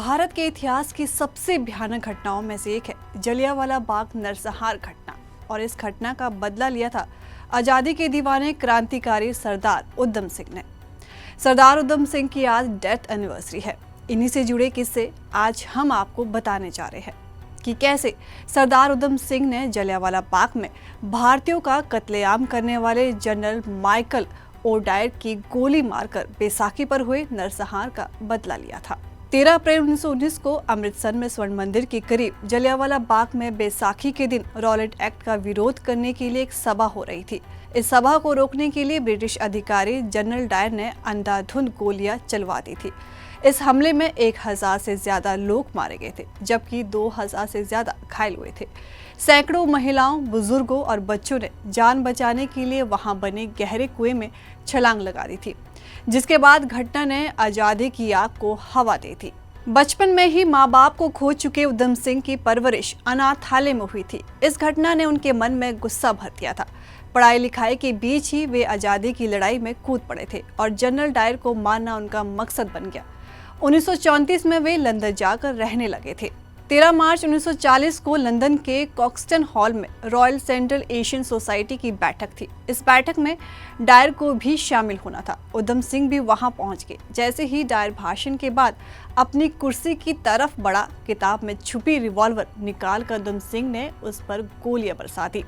भारत के इतिहास की सबसे भयानक घटनाओं में से एक है जलियांवाला बाग नरसंहार घटना। और इस घटना का बदला लिया था आज़ादी के दीवाने क्रांतिकारी सरदार उधम सिंह ने। सरदार उधम सिंह की आज डेथ एनिवर्सरी है। इन्हीं से जुड़े किस्से आज हम आपको बताने जा रहे हैं कि कैसे सरदार उधम सिंह ने जलियांवाला बाग में भारतीयों का कत्लेआम करने वाले जनरल माइकल ओडायर की गोली मारकर बैसाखी पर हुए नरसंहार का बदला लिया था। 13 अप्रैल 1919 को अमृतसर में स्वर्ण मंदिर के करीब जलियांवाला बाग में बैसाखी के दिन रॉलेट एक्ट का विरोध करने के लिए एक सभा हो रही थी। इस सभा को रोकने के लिए ब्रिटिश अधिकारी जनरल डायर ने अंधाधुंध गोलियां चलवा दी थी। इस हमले में 1000 से ज्यादा लोग मारे गए थे, जबकि 2000 से ज्यादा घायल हुए थे। सैकड़ों महिलाओं, बुजुर्गों और बच्चों ने जान बचाने के लिए वहां बने गहरे कुएं में छलांग लगा दी थी, जिसके बाद घटना ने आजादी की आग को हवा दी थी। बचपन में ही माँ बाप को खो चुके उधम सिंह की परवरिश अनाथालय में हुई थी। इस घटना ने उनके मन में गुस्सा भर दिया था। पढ़ाई लिखाई के बीच ही वे आज़ादी की लड़ाई में कूद पड़े थे और जनरल डायर को मारना उनका मकसद बन गया। 1934 में वे लंदन जाकर रहने लगे थे। 13 मार्च 1940 को लंदन के कॉक्सटन हॉल में रॉयल सेंट्रल एशियन सोसाइटी की बैठक थी। इस बैठक में डायर को भी शामिल होना था। उधम सिंह भी वहां पहुंच गए। जैसे ही डायर भाषण के बाद अपनी कुर्सी की तरफ बढ़ा, किताब में छुपी रिवॉल्वर निकाल कर उधम सिंह ने उस पर गोलियां बरसा दी,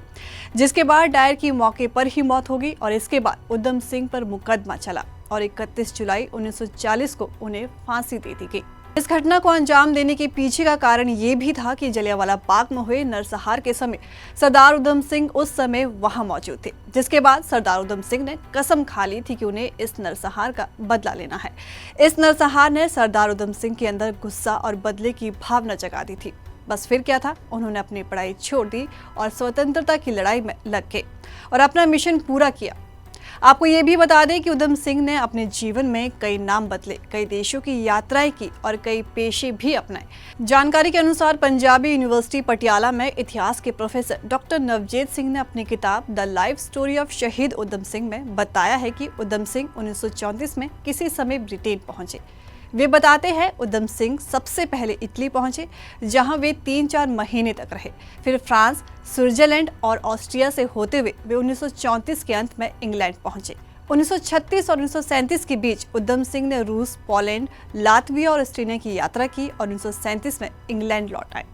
जिसके बाद डायर की मौके पर ही मौत हो गई। और इसके बाद उधम सिंह पर मुकदमा चला और 31 जुलाई 1940 को उन्हें फांसी दे दी गई। इस घटना को अंजाम देने के पीछे का कारण ये भी था कि जलियांवाला बाग में हुए नरसंहार के समय सरदार उधम सिंह उस समय वहां मौजूद थे, जिसके बाद सरदार उधम सिंह ने कसम खा ली थी कि उन्हें इस नरसंहार का बदला लेना है। इस नरसंहार ने सरदार उधम सिंह के अंदर गुस्सा और बदले की भावना जगा दी थी। बस फिर क्या था, उन्होंने अपनी पढ़ाई छोड़ दी और स्वतंत्रता की लड़ाई में लग गए और अपना मिशन पूरा किया। आपको ये भी बता दें कि उधम सिंह ने अपने जीवन में कई नाम बदले, कई देशों की यात्राएं की और कई पेशे भी अपनाए। जानकारी के अनुसार पंजाबी यूनिवर्सिटी पटियाला में इतिहास के प्रोफेसर डॉक्टर नवजीत सिंह ने अपनी किताब द लाइफ स्टोरी ऑफ शहीद उधम सिंह में बताया है कि उधम सिंह 1934 में किसी समय ब्रिटेन पहुंचे। वे बताते हैं उधम सिंह सबसे पहले इटली पहुंचे, जहां वे 3-4 महीने तक रहे। फिर फ्रांस, स्विट्जरलैंड और ऑस्ट्रिया से होते हुए वे 1934 के अंत में इंग्लैंड पहुंचे। 1936 और 1937 के बीच उधम सिंह ने रूस, पोलैंड, लातविया और एस्टोनिया की यात्रा की और 1937 में इंग्लैंड लौट आए।